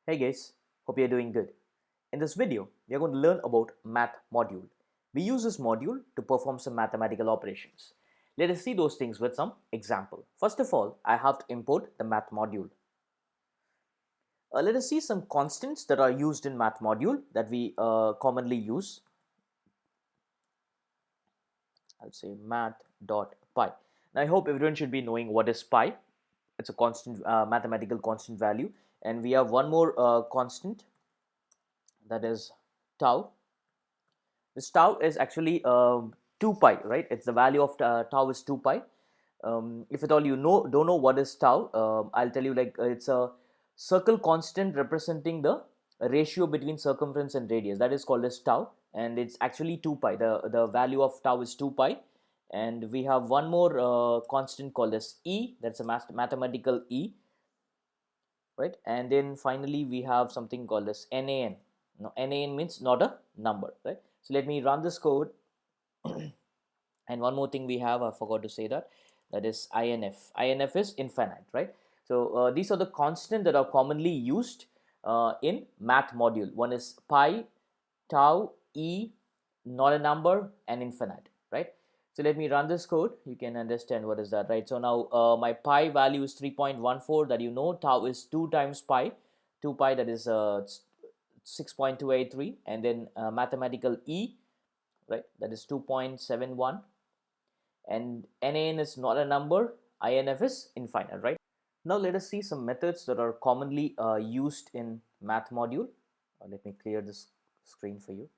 Hey guys, hope you're doing good. In this video, we are going to learn about math module. We use this module to perform some mathematical operations. Let us see those things with some example. First of all, I have to import the math module. Let us see some constants that are used in math module that we commonly use. I'll say math.pi. Now I hope everyone should be knowing what is pi. It's a constant mathematical constant value, and we have one more constant, that is tau. This tau is actually 2 pi, right? It's the value of tau is 2 pi. If at all you don't know what is tau, I'll tell you, like, it's a circle constant representing the ratio between circumference and radius. That is called as tau, and it's actually 2 pi. The value of tau is 2 pi, and we have one more constant called as e. That's a mathematical e, right? And then finally we have something called as nan. Now nan means not a number, right? So let me run this code. And one more thing we have, I forgot to say that is inf is infinite, right? So these are the constants that are commonly used in math module. One is pi, tau, e, not a number, and infinite, right? So let me run this code. You can understand what is that, right? So now my pi value is 3.14, that you know. Tau is 2 times pi, 2 pi, that is 6.283, and then mathematical e, right, that is 2.71, and nan is not a number, inf is infinite, right? Now let us see some methods that are commonly used in math module. Let me clear this screen for you.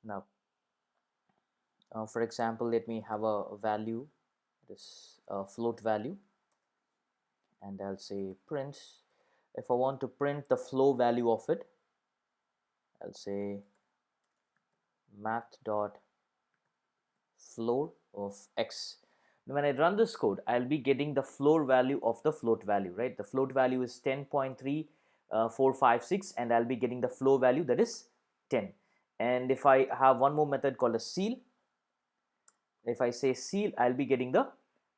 Now for example, let me have a value, this float value, and I'll say print. If I want to print the flow value of it, I'll say math dot floor of x. Now when I run this code, I'll be getting the floor value of the float value, right? The float value is 10.3456, and I'll be getting the flow value, that is 10. And if I have one more method called a seal, if I say seal, I'll be getting the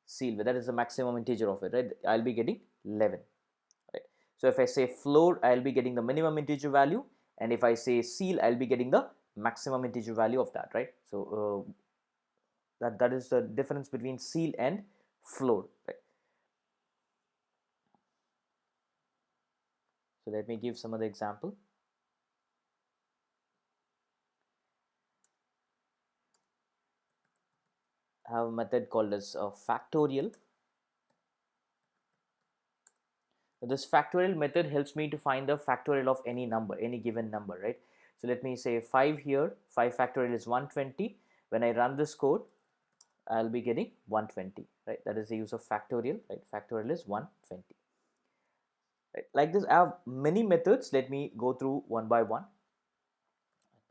seal, that is the maximum integer of it, right? I'll be getting 11, right? So if I say floor, I'll be getting the minimum integer value, and if I say seal, I'll be getting the maximum integer value of that, right? So that is the difference between seal and floor, right? So let me give some other example. I have a method called as factorial. This factorial method helps me to find the factorial of any number, any given number, right? So let me say 5 here. 5 factorial is 120. When I run this code, I'll be getting 120, right? That is the use of factorial, right? Factorial is 120, right? Like this, I have many methods. Let me go through one by one.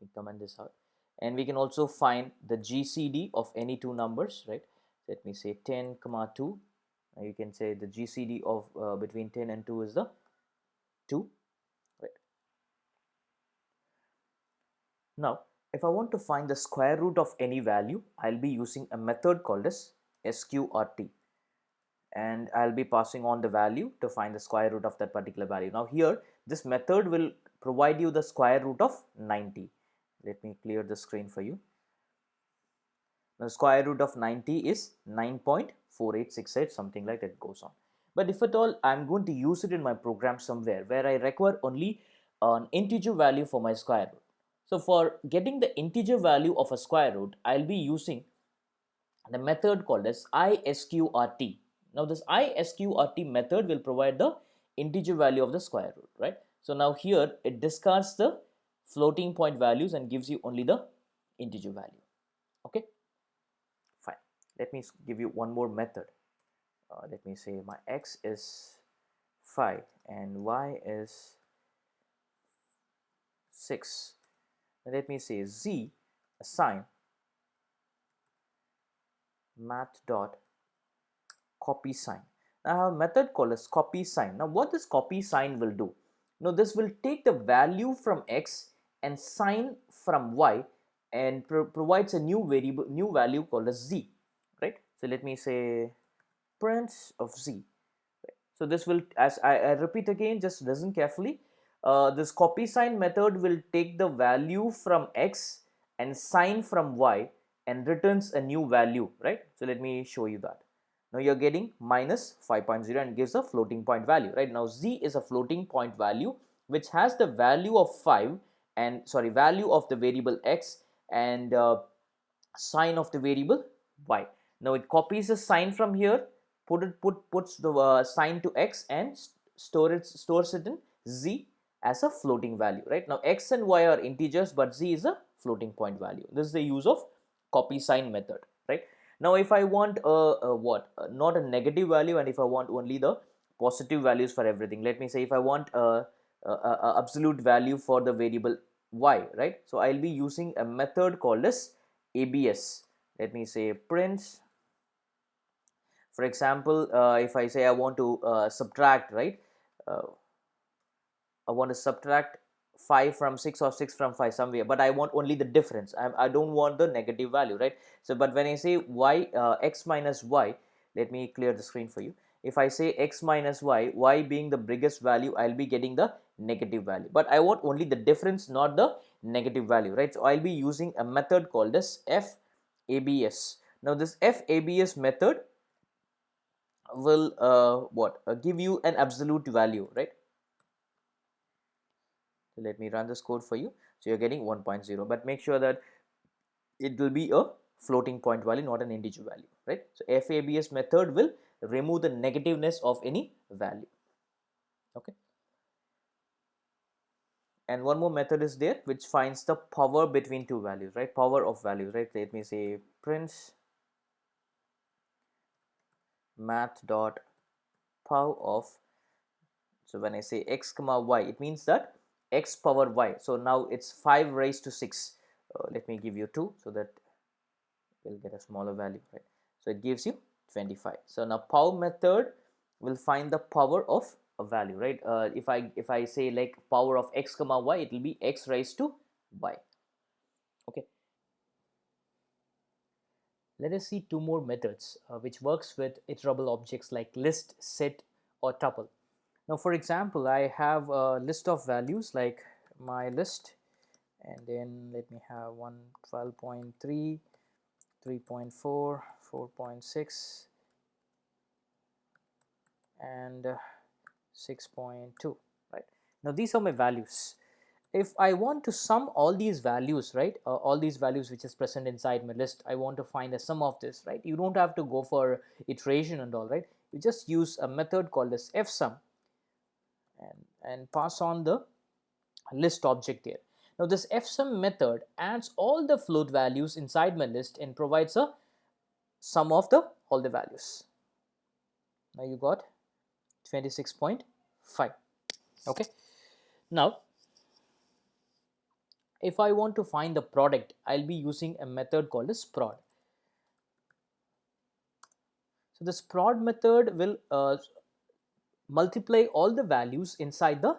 Let me comment this out. And we can also find the GCD of any two numbers, right? Let me say 10 comma 2. You can say the GCD of between 10 and 2 is the 2, right? Now if I want to find the square root of any value, I'll be using a method called as sqrt, and I'll be passing on the value to find the square root of that particular value. Now here, this method will provide you the square root of 90. Let me clear the screen for you. The square root of 90 is 9.4868, something like that goes on. But if at all I'm going to use it in my program somewhere where I require only an integer value for my square root, so for getting the integer value of a square root, I'll be using the method called as isqrt. Now this isqrt method will provide the integer value of the square root, right? So now here it discards the floating point values and gives you only the integer value. Okay, fine. Let me give you one more method. Let me say my x is 5 and y is 6. Let me say z assign math dot copy sign. Now I have a method called as copy sign. Now what this copy sign will do? Now this will take the value from x and sign from y, and provides a new variable, new value called as z, right? So let me say print of z. So this will, as I repeat again, just listen carefully. This copy sign method will take the value from x and sign from y and returns a new value, right? So let me show you that. Now you're getting minus 5.0 and gives a floating point value, right? Now z is a floating point value which has the value of 5 and value of the variable x and sign of the variable y. Now it copies the sign from here, puts the sign to x and stores it in z as a floating value, right? Now x and y are integers, but z is a floating point value. This is the use of copy sign method, right? Now if I want not a negative value, and if I want only the positive values for everything, let me say if I want a absolute value for the variable y, right? So I'll be using a method called as ABS. Let me say print. For example, if I say I want to subtract, right? Uh, I want to subtract 5 from 6 or 6 from 5 somewhere, but I want only the difference. I don't want the negative value, right? So, but when I say y, x minus y, let me clear the screen for you. If I say x minus y being the biggest value, I'll be getting the negative value. But I want only the difference, not the negative value, right? So, I'll be using a method called as FABS. Now, this FABS method will give you an absolute value, right? So let me run this code for you. So you're getting 1.0, but make sure that it will be a floating point value, not an integer value, right? So FABS method will remove the negativeness of any value. Okay. And one more method is there which finds the power between two values, right? Power of values, right? Let me say print math dot power of. So when I say x comma y, it means that x power y. So now it's 5 raised to 6. Let me give you 2 so that we'll get a smaller value, right? So it gives you 25. So now power method will find the power of a value, right? If I say like power of x comma y, it will be x raised to y. Okay. Let us see two more methods which works with iterable objects like list, set, or tuple. Now, for example, I have a list of values like my list, and then let me have 12.3, 3.4, 4.6, and 6.2, right? Now, these are my values. If I want to sum all these values, right, all these values which is present inside my list, I want to find a sum of this, right? You don't have to go for iteration and all, right? You just use a method called as fsum and pass on the list object there. Now this fsum method adds all the float values inside my list and provides a sum of the all the values. Now you got 26.5. Okay. Now if I want to find the product, I'll be using a method called as prod. So this prod method will multiply all the values inside the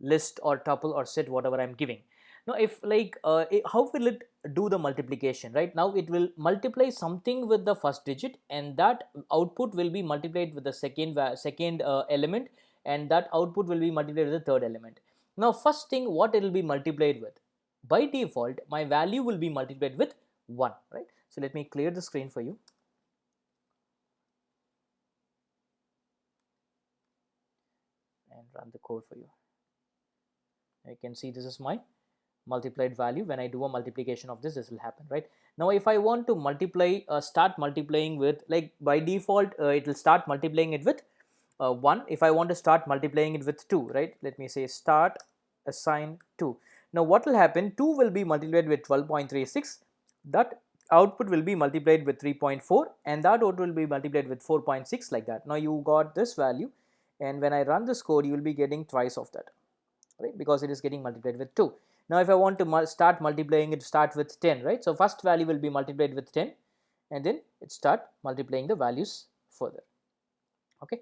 list or tuple or set, whatever I'm giving. Now if like how will it do the multiplication, right? Now it will multiply something with the first digit, and that output will be multiplied with the second element, and that output will be multiplied with the third element. Now first thing, what it will be multiplied with? By default my value will be multiplied with 1, right? So let me clear the screen for you and run the code for you. You can see this is my multiplied value. When I do a multiplication of this will happen, right? Now if I want to multiply, start multiplying with, like by default it will start multiplying it with 1. If I want to start multiplying it with 2, right, let me say start assign 2. Now what will happen? 2 will be multiplied with 12.36, that output will be multiplied with 3.4, and that output will be multiplied with 4.6, like that. Now you got this value, and when I run this code you will be getting twice of that, right, because it is getting multiplied with 2. Now if I want to start multiplying it, start with 10, right? So first value will be multiplied with 10, and then it start multiplying the values further. Okay,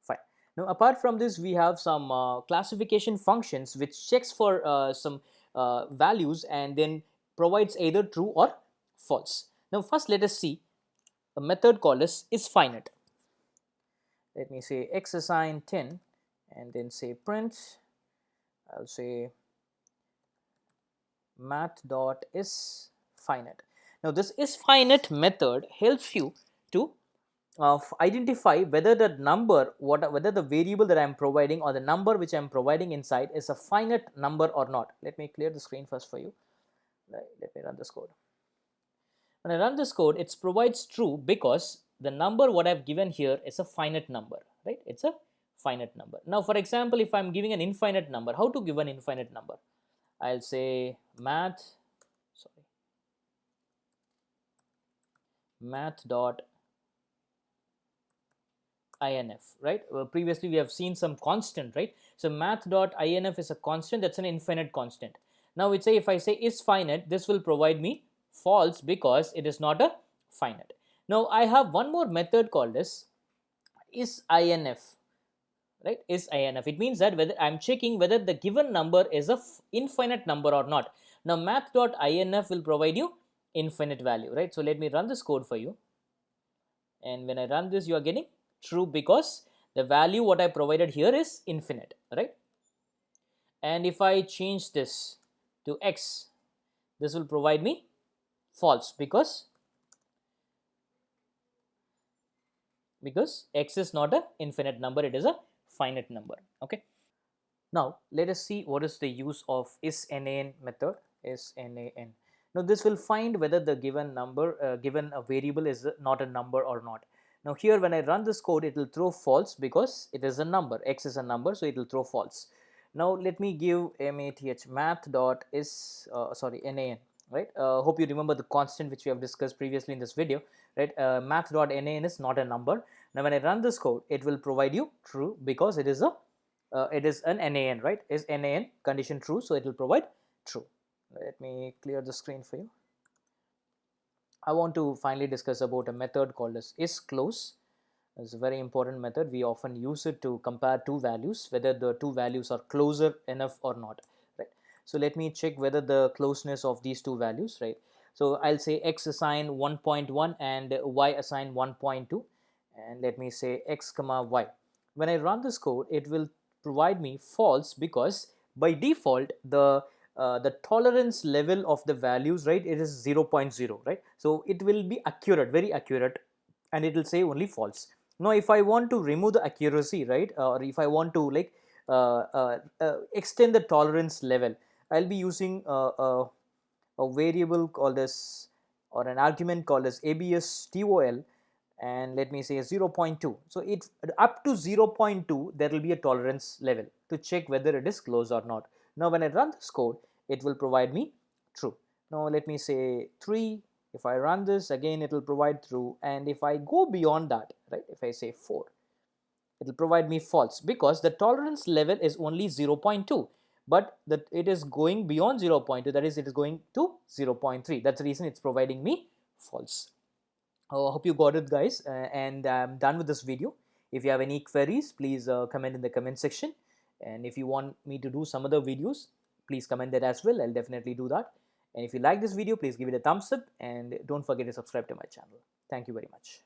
fine. Now apart from this, we have some classification functions which checks for some values and then provides either true or false. Now first let us see a method called as is finite. Let me say x assign 10 and then say print. I'll say math dot is finite. Now this is finite method helps you to identify whether the number, whether the variable that I am providing or the number which I am providing inside is a finite number or not. Let me clear the screen first for you. Let me run this code. When I run this code, it provides true because the number what I've given here is a finite number, right? It's a finite number. Now, for example, if I'm giving an infinite number, how to give an infinite number? I'll say math dot inf, right? Previously we have seen some constant, right? So math dot inf is a constant, that's an infinite constant. Now it's say if I say is finite, this will provide me false because it is not a finite. Now I have one more method called as is inf, right? Is inf, it means that whether I'm checking whether the given number is a infinite number or not. Now math dot inf will provide you infinite value, right? So let me run this code for you, and when I run this, you are getting true because the value what I provided here is infinite, right? And if I change this to x, this will provide me false because x is not a infinite number, it is a finite number. Okay, now let us see what is the use of isNaN method. IsNaN, now this will find whether the given number, given a variable is not a number or not. Now here when I run this code, it will throw false because it is a number, x is a number, so it will throw false. Now let me give math dot is nan, right? Hope you remember the constant which we have discussed previously in this video, right? Math dot nan is not a number. Now when I run this code, it will provide you true because it is a it is an nan, right? Is nan condition true, so it will provide true. Let me clear the screen for you. I want to finally discuss about a method called as isClose. It's a very important method. We often use it to compare two values, whether the two values are closer enough or not, right? So let me check whether the closeness of these two values, right? So I'll say x assign 1.1 and y assign 1.2, and let me say x comma y. When I run this code, it will provide me false because by default the tolerance level of the values, right, it is 0.0, right? So it will be accurate, very accurate, and it will say only false. Now if I want to remove the accuracy, right, or if I want to like extend the tolerance level, I'll be using a variable called as, or an argument called as abstol, and let me say 0.2. So it's up to 0.2 there will be a tolerance level to check whether it is close or not. Now when I run this code, it will provide me true. Now let me say 3. If I run this again, it will provide true, and if I go beyond that, right, if I say 4, it will provide me false because the tolerance level is only 0.2, but that it is going beyond 0.2, that is it is going to 0.3. That's the reason it's providing me false. I hope you got it, guys, and I'm done with this video. If you have any queries, please comment in the comment section, and if you want me to do some other videos, please comment that as well. I'll definitely do that. And if you like this video, please give it a thumbs up and don't forget to subscribe to my channel. Thank you very much.